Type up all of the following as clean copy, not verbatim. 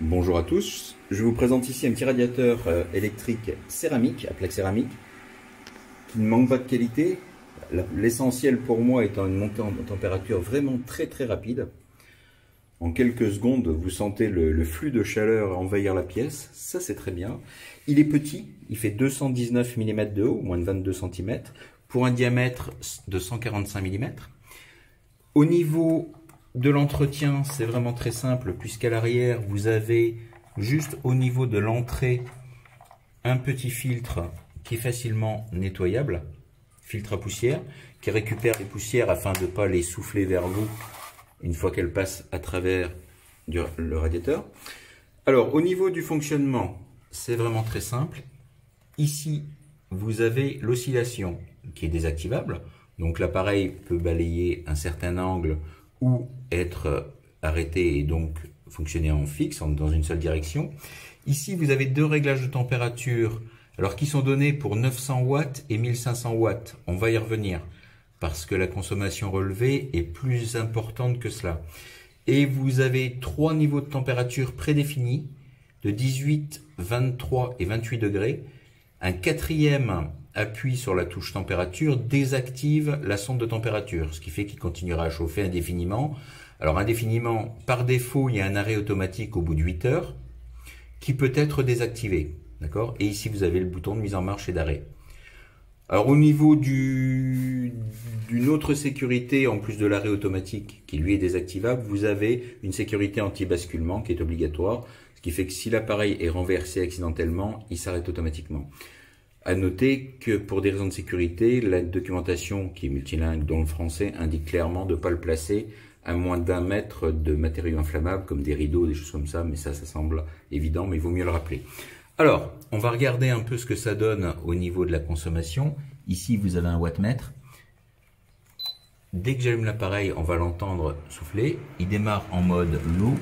Bonjour à tous, je vous présente ici un petit radiateur électrique céramique, à plaque céramique, qui ne manque pas de qualité. L'essentiel pour moi étant une montée en température vraiment très rapide. En quelques secondes, vous sentez le flux de chaleur envahir la pièce, ça c'est très bien. Il est petit, il fait 219 mm de haut, moins de 22 cm, pour un diamètre de 145 mm. Au niveau de l'entretien, c'est vraiment très simple, puisqu'à l'arrière, vous avez juste au niveau de l'entrée un petit filtre qui est facilement nettoyable, filtre à poussière, qui récupère les poussières afin de ne pas les souffler vers vous une fois qu'elles passent à travers le radiateur. Alors, au niveau du fonctionnement, c'est vraiment très simple. Ici, vous avez l'oscillation qui est désactivable. Donc, l'appareil peut balayer un certain angle ou être arrêté et donc fonctionner en fixe, dans une seule direction. Ici, vous avez deux réglages de température, alors qui sont donnés pour 900 watts et 1500 watts. On va y revenir, parce que la consommation relevée est plus importante que cela. Et vous avez trois niveaux de température prédéfinis, de 18, 23 et 28 degrés. Un quatrième appui sur la touche température désactive la sonde de température, ce qui fait qu'il continuera à chauffer indéfiniment. Alors indéfiniment, par défaut, il y a un arrêt automatique au bout de 8 heures qui peut être désactivé. D'accord ? Et ici, vous avez le bouton de mise en marche et d'arrêt. Alors au niveau d'une autre sécurité, en plus de l'arrêt automatique qui lui est désactivable, vous avez une sécurité anti-basculement qui est obligatoire, ce qui fait que si l'appareil est renversé accidentellement, il s'arrête automatiquement. À noter que pour des raisons de sécurité, la documentation qui est multilingue, dont le français, indique clairement de ne pas le placer à moins d'1 mètre de matériaux inflammables, comme des rideaux, des choses comme ça, mais ça semble évident, mais il vaut mieux le rappeler. Alors, on va regarder un peu ce que ça donne au niveau de la consommation. Ici, vous avez un wattmètre. Dès que j'allume l'appareil, on va l'entendre souffler. Il démarre en mode low.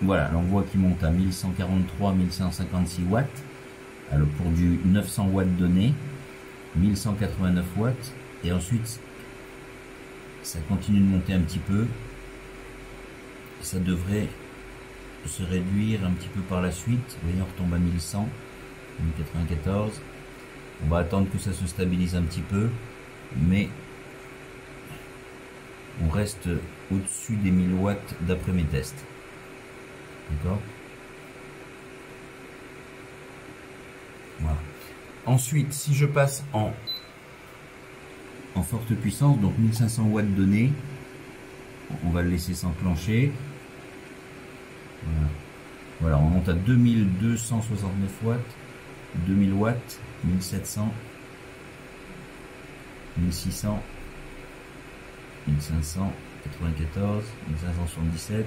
Voilà, on voit qu'il monte à 1143, 1156 watts. Alors pour du 900 watts donné, 1189 watts. Et ensuite, ça continue de monter un petit peu. Ça devrait se réduire un petit peu par la suite. Vous voyez, on retombe à 1100, 1094. On va attendre que ça se stabilise un petit peu, mais on reste au-dessus des 1000 watts d'après mes tests. D'accord ? Voilà. Ensuite, si je passe en forte puissance, donc 1500 watts donnés, on va le laisser s'enclencher. Voilà, on monte à 2269 watts, 2000 watts, 1700, 1600, 1594, 1577,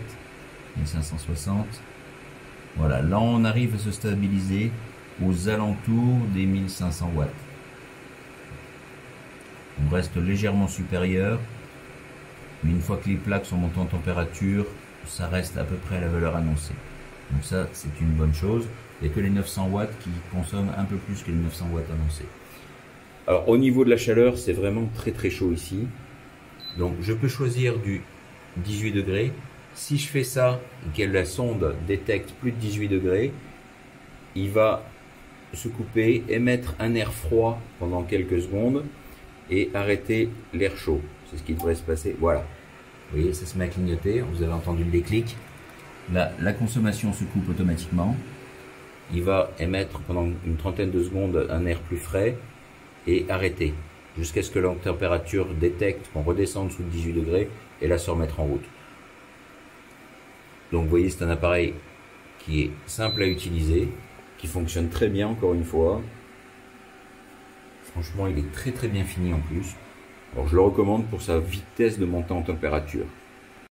1560. Voilà, là on arrive à se stabiliser aux alentours des 1500 watts. On reste légèrement supérieur, mais une fois que les plaques sont montées en température, ça reste à peu près à la valeur annoncée. Donc ça, c'est une bonne chose. Il n'y a que les 900 watts qui consomment un peu plus que les 900 watts annoncés. Alors au niveau de la chaleur, c'est vraiment très chaud ici. Donc je peux choisir du 18 degrés. Si je fais ça et que la sonde détecte plus de 18 degrés, il va se couper, émettre un air froid pendant quelques secondes et arrêter l'air chaud. C'est ce qui devrait se passer. Voilà. Vous voyez, ça se met à clignoter. Vous avez entendu le déclic. Là, la consommation se coupe automatiquement. Il va émettre pendant une trentaine de secondes un air plus frais et arrêter jusqu'à ce que la température détecte qu'on redescende sous 18 degrés et là se remettre en route. Donc vous voyez, c'est un appareil qui est simple à utiliser, qui fonctionne très bien encore une fois. Franchement, il est très bien fini en plus. Alors je le recommande pour sa vitesse de montée en température.